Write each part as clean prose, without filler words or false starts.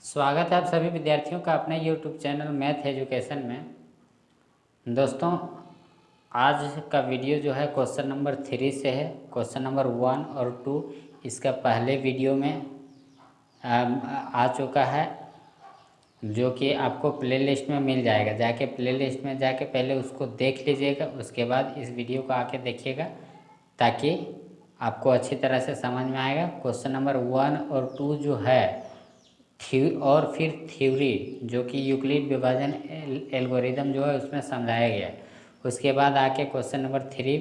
स्वागत है आप सभी विद्यार्थियों का अपने YouTube चैनल मैथ एजुकेशन में। दोस्तों, आज का वीडियो जो है क्वेश्चन नंबर 3 से है। क्वेश्चन नंबर 1 और 2 इसका पहले वीडियो में आ चुका है, जो कि आपको प्लेलिस्ट में मिल जाएगा। जाके प्लेलिस्ट में जाके पहले उसको देख लीजिएगा, उसके बाद इस वीडियो को आके देखिएगा ताकि आपको अच्छी तरह से समझ में आएगा। क्वेश्चन नंबर 1 और 2 जो है और फिर थ्योरी जो कि यूक्लिड विभाजन एल्गोरिदम जो है उसमें समझाया गया है। उसके बाद आके क्वेश्चन नंबर 3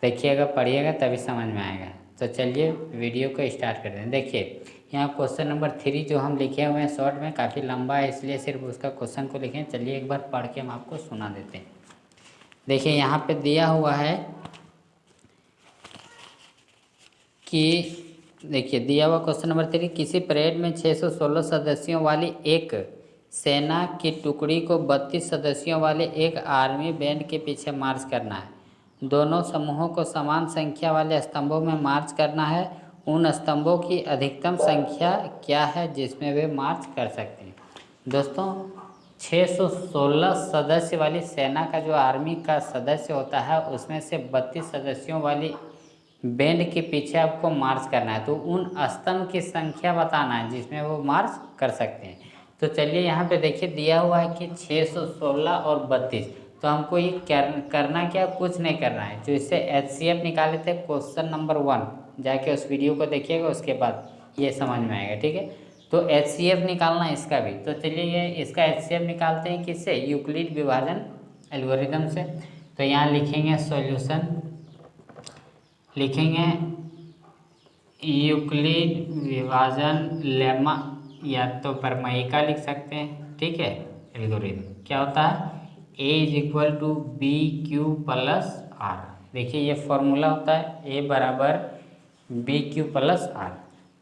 देखिएगा, पढ़िएगा, तभी समझ में आएगा। तो चलिए वीडियो को स्टार्ट करते हैं। देखिए यहाँ क्वेश्चन नंबर 3 जो हम लिखे हुए हैं शॉर्ट में, काफ़ी लंबा है इसलिए सिर्फ उसका क्वेश्चन को लिखें। चलिए एक बार पढ़ के हम आपको सुना देते हैं। देखिए यहाँ पे दिया हुआ है कि देखिए दिया हुआ क्वेश्चन नंबर 3, किसी परेड में 616 सदस्यों वाली एक सेना की टुकड़ी को 32 सदस्यों वाले एक आर्मी बैंड के पीछे मार्च करना है। दोनों समूहों को समान संख्या वाले स्तंभों में मार्च करना है। उन स्तंभों की अधिकतम संख्या क्या है जिसमें वे मार्च कर सकते हैं। दोस्तों, 616 सदस्य वाली सेना का जो आर्मी का सदस्य होता है उसमें से 32 सदस्यों वाली बैंड के पीछे आपको मार्च करना है। तो उन स्तंभ की संख्या बताना है जिसमें वो मार्च कर सकते हैं। तो चलिए यहाँ पे देखिए दिया हुआ है कि 616 और 32। तो हमको ये करना क्या, कुछ नहीं करना है। जो इससे HCF निकाले थे क्वेश्चन नंबर 1, जाके उस वीडियो को देखिएगा, उसके बाद ये समझ में आएगा। ठीक है, तो HCF निकालना है इसका भी। तो चलिए ये इसका HCF निकालते हैं किससे, यूक्लिड विभाजन एल्गोरिदम से। तो यहाँ लिखेंगे सॉल्यूशन, लिखेंगे यूक्लिड विभाजन लेमा या तो प्रमेयिका लिख सकते हैं। ठीक है, एल्गोरिदम क्या होता है, A = BQ + R। देखिए ये फॉर्मूला होता है A = BQ + R।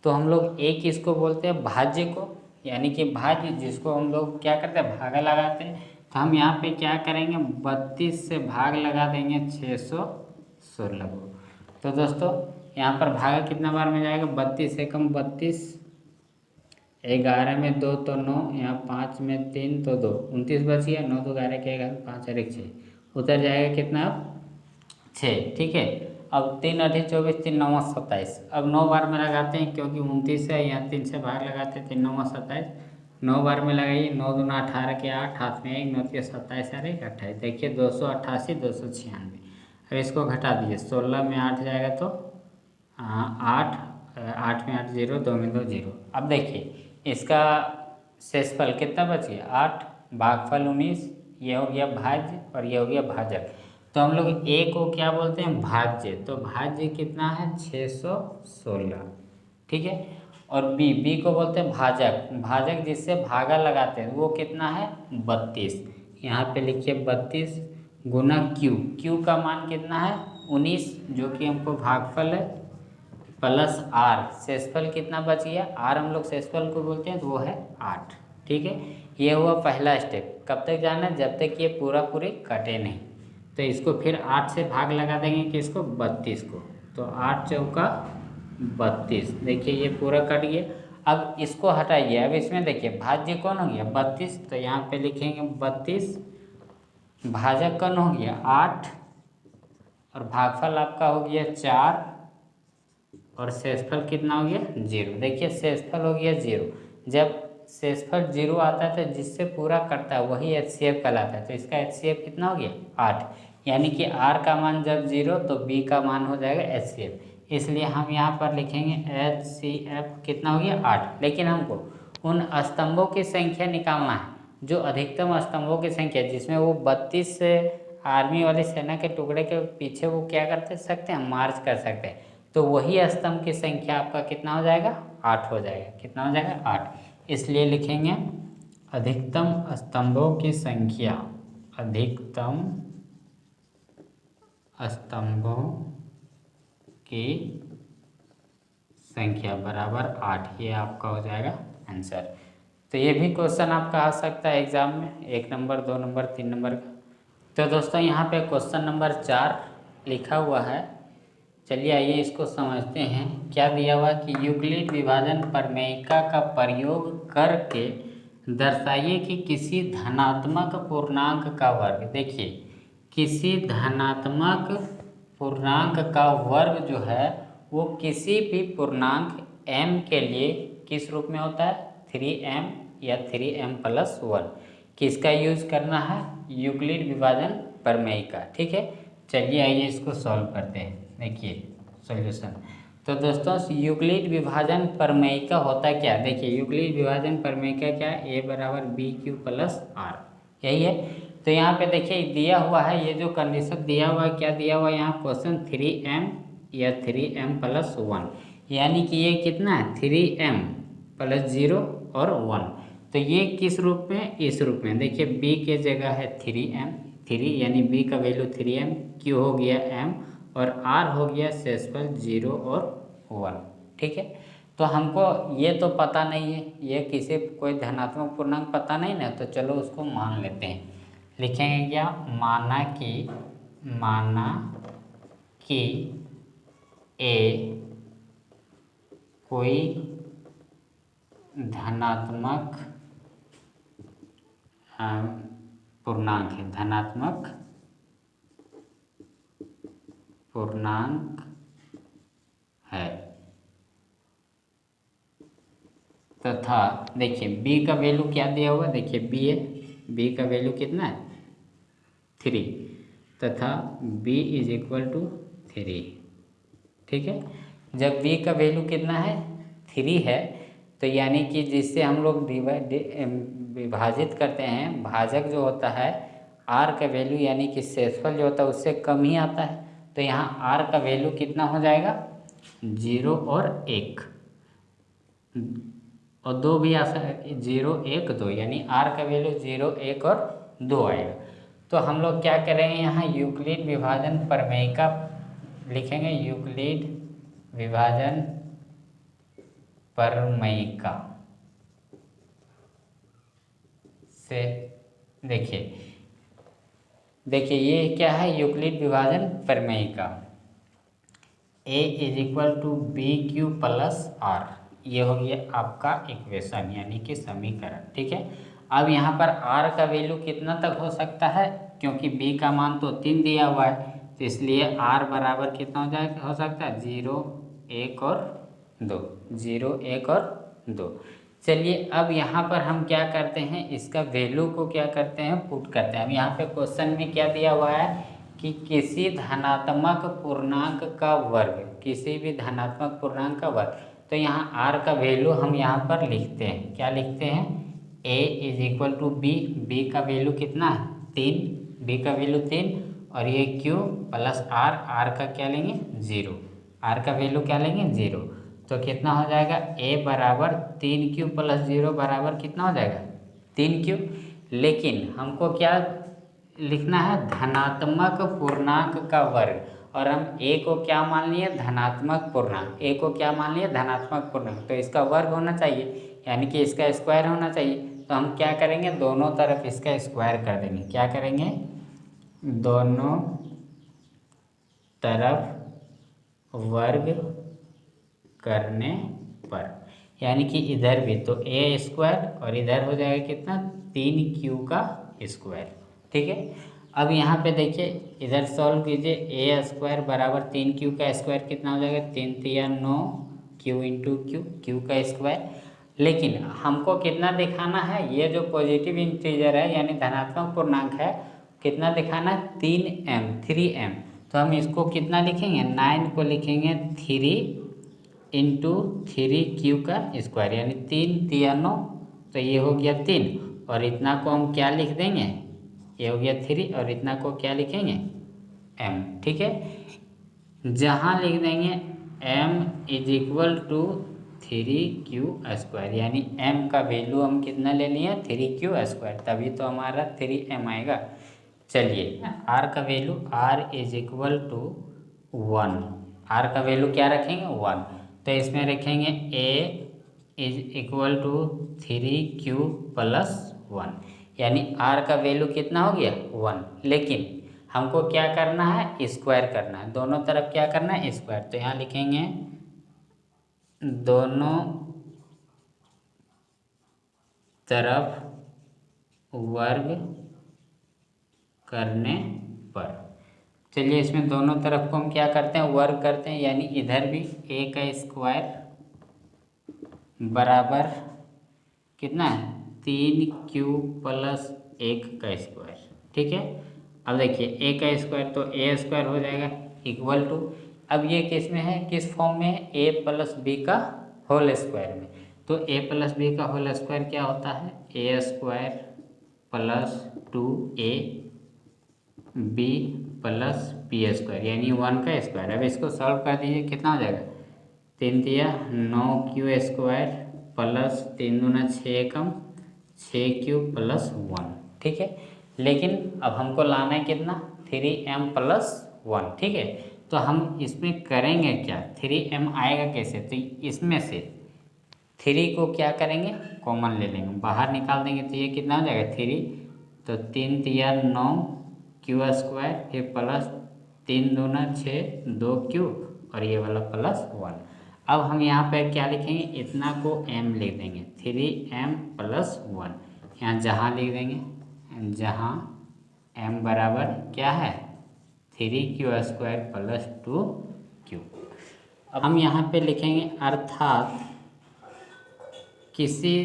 तो हम लोग A किसको बोलते हैं, भाज्य को, यानी कि भाज्य जिसको हम लोग क्या करते हैं, भागा लगाते हैं। तो हम यहाँ पे क्या करेंगे, 32 से भाग लगा देंगे 616 को। तो दोस्तों यहाँ पर भागा कितना बार में जाएगा, 32 से कम 32, 11 में 2 तो 9, यहाँ 5 में 3 तो 2, 29 बच गया। 9 2 11 के 11, 5 और 1 6, उधर जाएगा कितना, 6। ठीक है, अब 3 8 24, 3 9 27। अब 9 बार में लगाते हैं क्योंकि 29 है, यहाँ 3 से भाग लगाते हैं, 3 9 27। 9 बार में लगाइए, 9 दूना 18 के 8, हाथ में 1, 9 के 27 और 1 28। देखिए 288 296। अब इसको घटा दीजिए, 16 में 8 जाएगा तो 8, 8 में 8 0, 2 में 2 0। अब देखिए इसका शेषफल कितना बच गया, 8, भागफल 19, ये हो गया भाज्य और ये हो गया भाजक। तो हम लोग A को क्या बोलते हैं, भाज्य। तो भाज्य कितना है, 616। ठीक है, और B को बोलते हैं भाजक। भाजक जिससे भागा लगाते हैं वो कितना है, 32। यहाँ पे लिखिए 32 गुना Q का मान कितना है, 19, जो कि हमको भागफल है, प्लस R, शेषफल कितना बच गया, R हम लोग शेषफल को बोलते हैं, तो वो है 8। ठीक है, ये हुआ पहला स्टेप। कब तक जाना है, जब तक ये पूरे कटे नहीं। तो इसको फिर 8 से भाग लगा देंगे कि इसको 32 को। तो 8 चौका 32। देखिए ये पूरा कट गया। अब इसको हटाइए, अब इसमें देखिए भाज्य कौन हो गया, 32। तो यहाँ पे लिखेंगे 32, भाजक कौन हो गया, 8, और भागफल आपका हो गया 4, और शेषफल कितना हो गया, 0। देखिए शेषफल हो गया 0। जब शेषफल 0 आता है तो जिससे पूरा कटता है वही HCF कहलाता है। तो इसका HCF कितना हो गया, 8। यानी कि R का मान जब 0 तो B का मान हो जाएगा HCF। इसलिए हम यहाँ पर लिखेंगे HCF कितना हो गया, 8। लेकिन हमको उन स्तंभों की संख्या निकालना है, जो अधिकतम स्तंभों की संख्या जिसमें वो 32 से आर्मी वाली सेना के टुकड़े के पीछे वो क्या करते सकते हैं, मार्च कर सकते हैं। तो वही स्तंभ की संख्या आपका कितना हो जाएगा, 8 हो जाएगा। कितना हो जाएगा, 8। इसलिए लिखेंगे अधिकतम स्तंभों की संख्या, अधिकतम स्तंभों की संख्या बराबर 8। ये आपका हो जाएगा आंसर। तो ये भी क्वेश्चन आपका आ सकता है एग्जाम में, 1 नंबर 2 नंबर 3 नंबर का। तो दोस्तों यहाँ पे क्वेश्चन नंबर 4 लिखा हुआ है चलिए आइए इसको समझते हैं। क्या दिया हुआ कि यूक्लिड विभाजन प्रमेयिका का प्रयोग करके दर्शाइए कि किसी धनात्मक पूर्णांक का वर्ग, देखिए किसी धनात्मक पूर्णांक का वर्ग जो है वो किसी भी पूर्णांक m के लिए किस रूप में होता है, 3m या 3m+1। किसका यूज करना है, यूक्लिड विभाजन प्रमेयिका। ठीक है, चलिए आइए इसको सॉल्व करते हैं। देखिए सॉल्यूशन। तो दोस्तों यूक्लिड विभाजन प्रमेयिका होता क्या, देखिए यूक्लिड विभाजन प्रमेयिका क्या है, a बराबर BQ+R, यही है। तो यहाँ पे देखिए दिया हुआ है, ये जो कंडीशन दिया हुआ है, क्या दिया हुआ है यहाँ क्वेश्चन, 3m या 3m+1, यानी कि ये कितना है 3m+0 और 1। तो ये किस रूप में, इस रूप में। देखिए b के जगह है 3 यानी b का वैल्यू 3m, q हो गया m और r हो गया शेषफल 0 और 1। ठीक है, तो हमको ये तो पता नहीं है, ये किसी कोई धनात्मक पूर्णांक पता नहीं ना, तो चलो उसको मान लेते हैं। लिखेंगे क्या, माना कि a कोई धनात्मक पूर्णांक है, धनात्मक पूर्णांक है तथा देखिए b का वैल्यू क्या दिया हुआ है, देखिए b है, b का वैल्यू कितना है 3 तथा b = 3। ठीक है, जब b का वैल्यू कितना है 3 है, तो यानी कि जिससे हम लोग विभाजित करते हैं, भाजक जो होता है r का वैल्यू यानी कि शेषफल जो होता है उससे कम ही आता है। तो यहाँ r का वैल्यू कितना हो जाएगा, 0 और 1 और 2 भी आ सकता, 0 1 2, यानी r का वैल्यू 0 1 और 2 आएगा। तो हम लोग क्या करेंगे, यहाँ यूक्लिड विभाजन प्रमेयिका लिखेंगे, यूक्लिड विभाजन प्रमेयिका से देखिए ये क्या है, यूक्लिड विभाजन प्रमेयिका, a = BQ+R, ये हो गया आपका इक्वेशन यानी कि समीकरण। ठीक है, अब यहाँ पर r का वैल्यू कितना तक हो सकता है, क्योंकि b का मान तो 3 दिया हुआ है, तो इसलिए r बराबर कितना हो सकता है 0 1 और 2, 0 1 और 2। चलिए अब यहाँ पर हम क्या करते हैं, इसका वैल्यू को क्या करते हैं, पुट करते हैं। अब यहाँ पे क्वेश्चन में क्या दिया हुआ है कि किसी धनात्मक पूर्णांक का वर्ग, किसी भी धनात्मक पूर्णांक का वर्ग, तो यहाँ r का वैल्यू हम यहाँ पर लिखते हैं, क्या लिखते हैं, a = b का वैल्यू कितना है 3, b का वैल्यू 3 और ये q + r का क्या लेंगे 0, r का वैल्यू क्या लेंगे 0। तो कितना हो जाएगा, a बराबर 3q + 0 बराबर कितना हो जाएगा 3q। लेकिन हमको क्या लिखना है, धनात्मक पूर्णांक का वर्ग, और हम a को क्या मान लिए, धनात्मक पूर्णांक, a को क्या मान लिए, धनात्मक पूर्णांक, तो इसका वर्ग होना चाहिए यानी कि इसका स्क्वायर होना चाहिए। तो हम क्या करेंगे, दोनों तरफ इसका स्क्वायर कर देंगे। क्या करेंगे, दोनों तरफ वर्ग करने पर, यानी कि इधर भी तो a² और इधर हो जाएगा कितना 3q का स्क्वायर। ठीक है, अब यहाँ पे देखिए इधर सॉल्व कीजिए, a² बराबर 3q का स्क्वायर कितना हो जाएगा, 3 3 9 q × q का स्क्वायर। लेकिन हमको कितना दिखाना है, ये जो पॉजिटिव इंटीजर है यानी धनात्मक पूर्णांक है, कितना दिखाना है 3m। तो हम इसको कितना लिखेंगे, 9 को लिखेंगे 3 × 3q का स्क्वायर, यानी 3 3 9, तो ये हो गया 3 और इतना को हम क्या लिख देंगे, ये हो गया 3 और इतना को क्या लिखेंगे m। ठीक है, जहाँ लिख देंगे m = 3q², यानी m का वैल्यू हम कितना ले लिए 3q², तभी तो हमारा 3m आएगा। चलिए r का वैल्यू r = 1, r का वैल्यू क्या रखेंगे 1, तो इसमें रखेंगे a = 3q + 1, यानी r का वैल्यू कितना हो गया 1। लेकिन हमको क्या करना है, स्क्वायर करना है, दोनों तरफ क्या करना है, स्क्वायर। तो यहाँ लिखेंगे दोनों तरफ वर्ग करने पर। चलिए इसमें दोनों तरफ को हम क्या करते हैं, वर्ग करते हैं, यानी इधर भी a का स्क्वायर बराबर कितना है, 3q प्लस 1 का स्क्वायर। ठीक है, अब देखिए a का स्क्वायर तो a स्क्वायर हो जाएगा इक्वल टू, अब ये किस में है, किस फॉर्म में है, a प्लस बी का होल स्क्वायर में। तो a प्लस बी का होल स्क्वायर क्या होता है, a square plus 2a B plus B square, यानी 1 का स्क्वायर। अब इसको सॉल्व कर दीजिए, कितना हो जाएगा, 3 तिया 9q स्क्वायर प्लस 3 दूना 6 एकम 6q प्लस 1। ठीक है, लेकिन अब हमको लाना है कितना, 3m प्लस 1। ठीक है, तो हम इसमें करेंगे क्या, 3m आएगा कैसे, तो इसमें से 3 को क्या करेंगे, कॉमन ले लेंगे, बाहर निकाल देंगे, तो ये कितना हो जाएगा 3, तो 3 तिया 9q स्क्वायर, फिर प्लस 3 दूना 6 2q और ये वाला प्लस 1। अब हम यहाँ पे क्या लिखेंगे, इतना को m लिख देंगे, 3m प्लस 1। यहाँ जहाँ लिख देंगे, जहाँ m बराबर क्या है, 3q स्क्वायर प्लस 2q। अब हम यहाँ पे लिखेंगे अर्थात किसी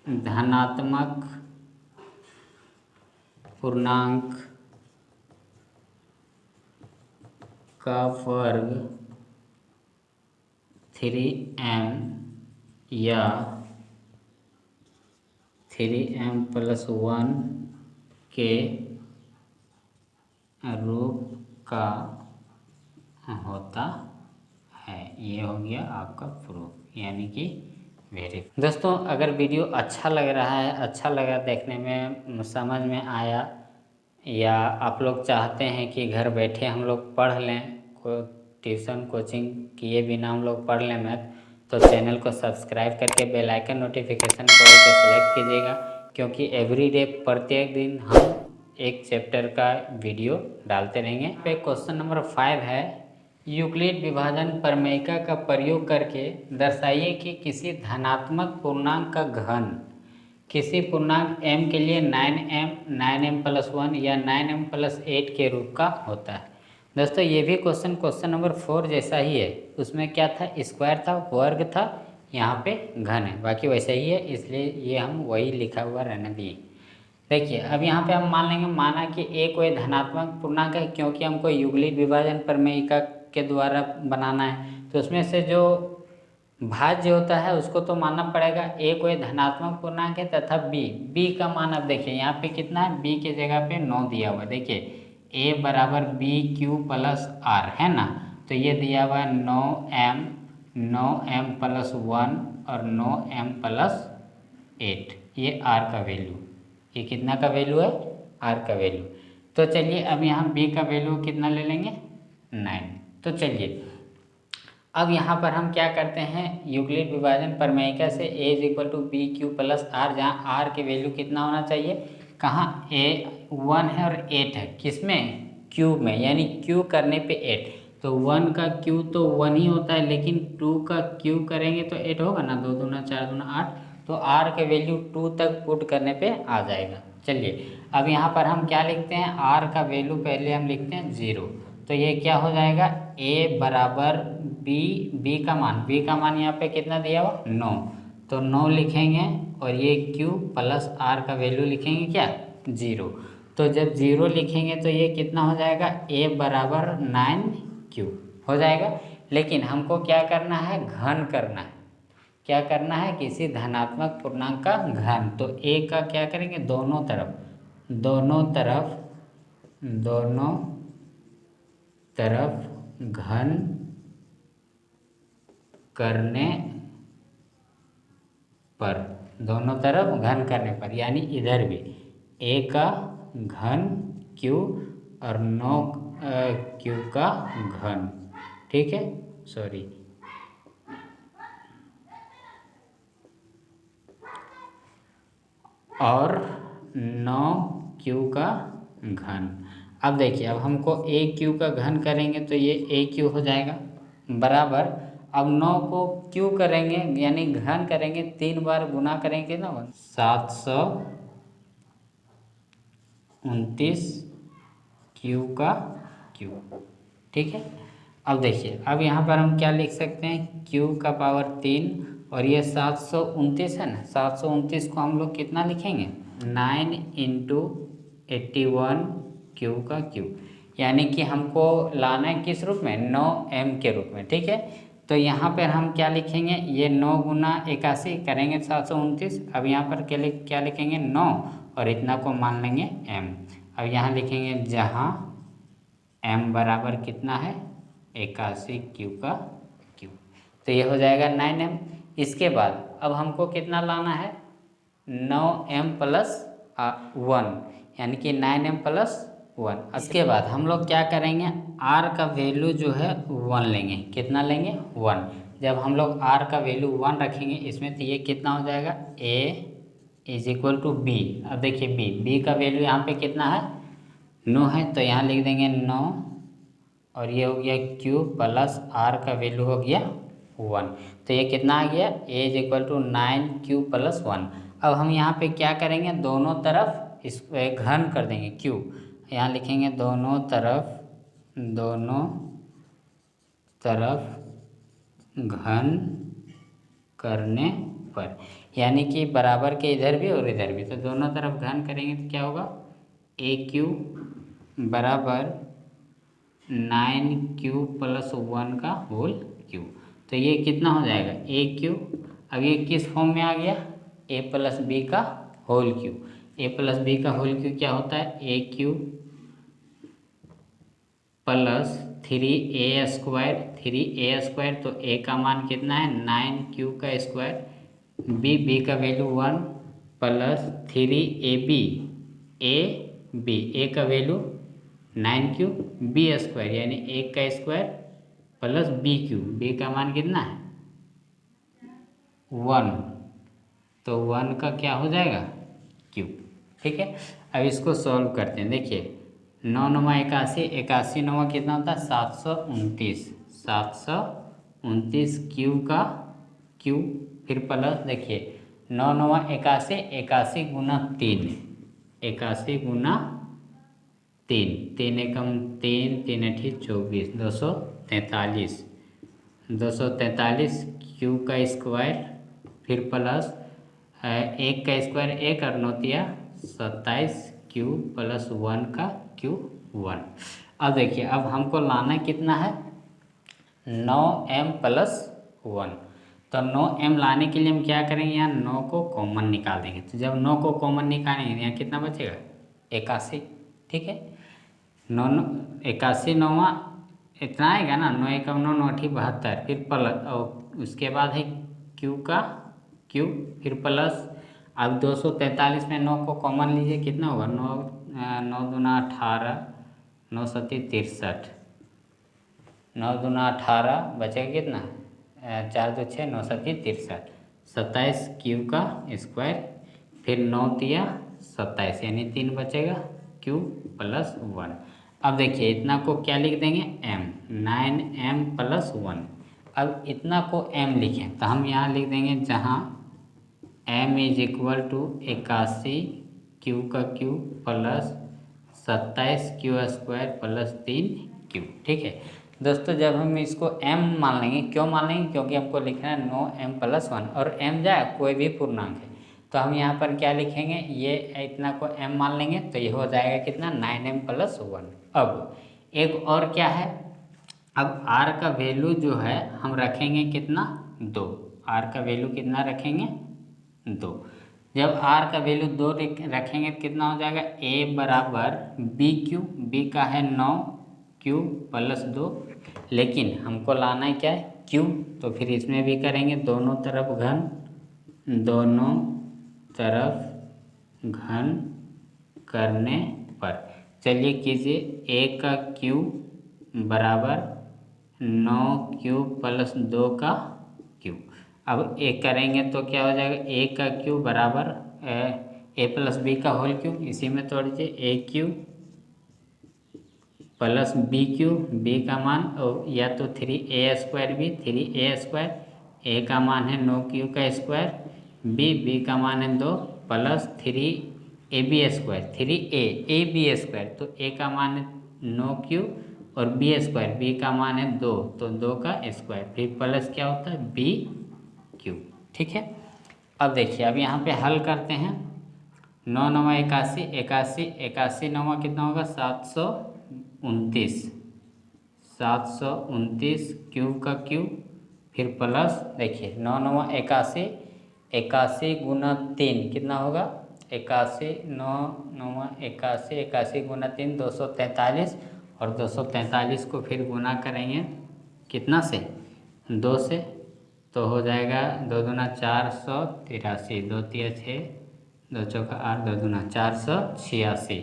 धनात्मक पूर्णांक का वर्ग 3m या 3m प्लस 1 के रूप का होता है। ये हो गया आपका प्रूफ, यानी कि वेरीफाई। दोस्तों अगर वीडियो अच्छा लग रहा है, अच्छा लगा देखने में, समझ में आया, या आप लोग चाहते हैं कि घर बैठे हम लोग पढ़ लें, को ट्यूशन कोचिंग किए बिना हम लोग पढ़ लें मैथ, तो चैनल को सब्सक्राइब करके बेल आइकन नोटिफिकेशन को सेलेक्ट कीजिएगा, क्योंकि एवरीडे प्रत्येक दिन हम एक चैप्टर का वीडियो डालते रहेंगे। पे क्वेश्चन नंबर 5 है, यूक्लिड विभाजन प्रमेयिका का प्रयोग करके दर्शाइए कि किसी धनात्मक पूर्णांक का घन किसी पूर्णांक m के लिए 9m प्लस 1 या 9m प्लस 8 के रूप का होता है। दोस्तों ये भी क्वेश्चन नंबर 4 जैसा ही है, उसमें क्या था, स्क्वायर था, वर्ग था, यहाँ पे घन है, बाकी वैसा ही है, इसलिए ये हम वही लिखा हुआ रहने दिए। देखिए अब यहाँ पे हम मान लेंगे, माना कि a कोई धनात्मक पूर्णांक है, क्योंकि हमको यूक्लिड विभाजन प्रमेयिका के द्वारा बनाना है, तो उसमें से जो भाज्य होता है उसको तो मानना पड़ेगा। a कोई धनात्मक पूर्णांक है तथा b का मान, अब देखिए यहाँ पे कितना है, b के जगह पे 9 दिया हुआ है। देखिए a बराबर BQ प्लस r है ना, तो ये दिया हुआ है 9m प्लस 1 और 9m प्लस 8, ये r का वैल्यू, ये कितना का वैल्यू है, r का वैल्यू। तो चलिए अब यहाँ b का वैल्यू कितना ले लेंगे, 9। तो चलिए अब यहाँ पर हम क्या करते हैं, यूक्लिड विभाजन प्रमेयिका से a is equal to BQ plus r, जहाँ r की वैल्यू कितना होना चाहिए, कहाँ, a 1 है और 8 है, किसमें, क्यूब में, यानी q करने पे 8, तो 1 का q तो 1 ही होता है, लेकिन 2 का q करेंगे तो 8 होगा ना, 2 दूना 4 दूना 8, तो r के वैल्यू 2 तक पुट करने पे आ जाएगा। चलिए अब यहाँ पर हम क्या लिखते हैं, r का वैल्यू पहले हम लिखते हैं 0, तो ये क्या हो जाएगा, a बराबर b का मान यहाँ पे कितना दिया हुआ, 9, तो 9 लिखेंगे और ये q प्लस r का वैल्यू लिखेंगे क्या, 0। तो जब 0 लिखेंगे तो ये कितना हो जाएगा, a बराबर 9q हो जाएगा। लेकिन हमको क्या करना है, घन करना है, क्या करना है, किसी धनात्मक पूर्णांक का घन। तो a का क्या करेंगे, दोनों तरफ घन करने पर, दोनों तरफ घन करने पर, यानी इधर भी a का घन q और 9q का घन, ठीक है, सॉरी, और 9q का घन। अब देखिए, अब हमको ए क्यू का घन करेंगे तो ये ए क्यू हो जाएगा बराबर, अब 9 को क्यू करेंगे यानी घन करेंगे, 3 बार गुना करेंगे ना 729 क्यू का क्यू। ठीक है, अब देखिए, अब यहाँ पर हम क्या लिख सकते हैं, क्यू का पावर 3 और ये 729 है ना, 729 को हम लोग कितना लिखेंगे 9 इंटू 81 क्यू का क्यू, यानी कि हमको लाना है किस रूप में 9m के रूप में। ठीक है, तो यहाँ पर हम क्या लिखेंगे, ये 9 गुना 81 करेंगे 729, अब यहाँ पर क्या लिखेंगे 9 और इतना को मान लेंगे m। अब यहाँ लिखेंगे जहाँ m बराबर कितना है 81 क्यू का क्यू, तो ये हो जाएगा 9m। इसके बाद अब हमको कितना लाना है 9m प्लस 1 यानी कि 9m प्लस 1। इसके बाद हम लोग क्या करेंगे, r का वैल्यू जो है 1 लेंगे, कितना लेंगे 1। जब हम लोग r का वैल्यू 1 रखेंगे इसमें, तो ये कितना हो जाएगा a is equal to b। अब देखिए b का वैल्यू यहाँ पे कितना है 9 है, तो यहाँ लिख देंगे 9 और ये हो गया q प्लस r का वैल्यू हो गया 1, तो ये कितना आ गया a is equal to 9q plus 1। अब हम यहाँ पे क्या करेंगे, दोनों तरफ इस घन कर देंगे q, यहाँ लिखेंगे दोनों तरफ घन करने पर, यानी कि बराबर के इधर भी और इधर भी, तो दोनों तरफ घन करेंगे तो क्या होगा AQ बराबर 9q प्लस 1 का होल क्यू, तो ये कितना हो जाएगा AQ। अब ये किस फॉर्म में आ गया a प्लस बी का whole cube. a plus B का होल क्यू क्या होता है AQ प्लस 3a स्क्वायर, तो a का मान कितना है 9q का स्क्वायर, b का वैल्यू 1 प्लस 3ab a का वैल्यू 9q b स्क्वायर यानी 1 का स्क्वायर प्लस b का मान कितना है 1, तो 1 का क्या हो जाएगा q। ठीक है, अब इसको सॉल्व करते हैं। देखिए 9 9 81 9 कितना होता है 729 क्यू का क्यू, फिर प्लस देखिए 9 9 81 गुना 3, 81 गुना 3, 3 एकम 3 3 अठी 24 243 क्यू का स्क्वायर, फिर प्लस 1 का स्क्वायर 1 और 9 27 क्यू प्लस 1 का क्यू 1। अब देखिए, अब हमको लाना कितना है 9m प्लस 1, तो 9m लाने के लिए हम क्या करेंगे, यहाँ 9 को कॉमन निकाल देंगे, तो जब 9 को कॉमन निकालेंगे यहाँ कितना बचेगा 81। ठीक है, 9 81 9 इतना आएगा ना, 9 एकम 9 9 अठी 72, फिर प्लस और उसके बाद है क्यू का क्यू, फिर प्लस। अब 243 में 9 को कॉमन लीजिए, कितना होगा 9 दूना 18 9 सती 63, 9 दूना 18 बचेगा कितना 4 2 6 9 सती 63, 27 क्यू का स्क्वायर, फिर 9 तिया 27 यानी 3 बचेगा क्यू प्लस 1। अब देखिए इतना को क्या लिख देंगे m, 9m प्लस 1। अब इतना को m लिखें तो हम यहाँ लिख देंगे जहाँ m is equal to 81 Q का Q plus 27 Q square plus 3 Q. ठीक है दोस्तों, जब हम इसको m मान लेंगे, क्यों मान लेंगे, क्योंकि हमको लिखना है 9m प्लस 1 और m जाए कोई भी पूर्णांक है, तो हम यहाँ पर क्या लिखेंगे, ये इतना को m मान लेंगे तो ये हो जाएगा कितना 9m प्लस 1। अब एक और क्या है, अब r का वैल्यू जो है हम रखेंगे कितना 2, r का वैल्यू कितना रखेंगे 2। जब r का वैल्यू 2 रखेंगे तो कितना हो जाएगा a बराबर b का है 9q प्लस 2, लेकिन हमको लाना है क्या है q, तो फिर इसमें भी करेंगे दोनों तरफ घन करने पर। चलिए कीजिए, a का q बराबर 9q प्लस 2 का q। अब एक करेंगे तो क्या हो जाएगा, a का q बराबर a प्लस b का होल क्यू, इसी में तोड़ दीजिए a cube plus B cube, B का मान और या तो 3a² भी 3a², ए का मान है 9q का स्क्वायर, बी का मान है 2 प्लस 3ab², 3ab², तो ए का मान है 9q और b² बी का मान है 2, तो 2 का स्क्वायर, फिर प्लस क्या होता है bq। ठीक है, अब देखिए अब यहाँ पे हल करते हैं। 9 9 81, 81 81 9 कितना होगा 729, 729 क्यूब का क्यूब, फिर प्लस देखिए 9 9 81, 81 गुना 3 कितना होगा 81, 9 9 81, 81 गुना 3 243, और 243 को फिर गुना करेंगे कितना से 2 से, तो हो जाएगा 2 दूना 483, 2 तिया 6, 2 चौका 8, 2 दूना 486,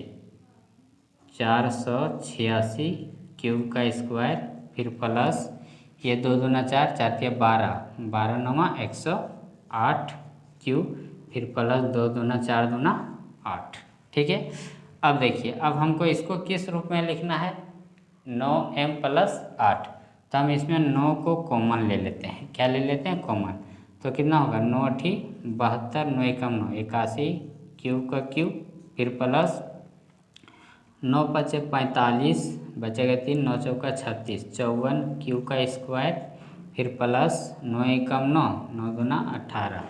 486 क्यूब का स्क्वायर, फिर प्लस ये 2 दूना 4, 4 तिया 12, 12 9 108 क्यूब, फिर प्लस 2 दूना 4 दूना 8। ठीक है, अब देखिए अब हमको इसको किस रूप में लिखना है 9m + 8, तो हम इसमें 9 को कॉमन ले लेते हैं। क्या ले लेते हैं कॉमन, तो कितना होगा 9 × 72, 9 × 9 81 क्यूब का क्यूब, फिर प्लस 9 × 5 = 45, बचेगा 3, 9 चौका 36, 54 क्यूब का स्क्वायर, फिर प्लस 9 × 9, 9 दूना 18,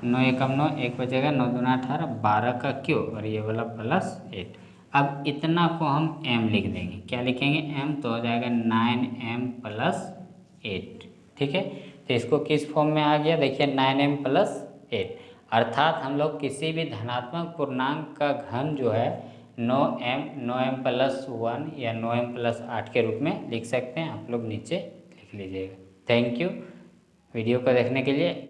9 × 9 1 बचेगा, 9 दूना 18, 12 का क्यूब और ये वाला प्लस 8। अब इतना को हम m लिख देंगे, क्या लिखेंगे m, तो हो जाएगा 9m + 8। ठीक है, तो इसको किस फॉर्म में आ गया देखिए 9m + 8, अर्थात हम लोग किसी भी धनात्मक पूर्णांक का घन जो है 9m + 1 या 9m + 8 के रूप में लिख सकते हैं। आप लोग नीचे लिख लीजिएगा। थैंक यू वीडियो को देखने के लिए।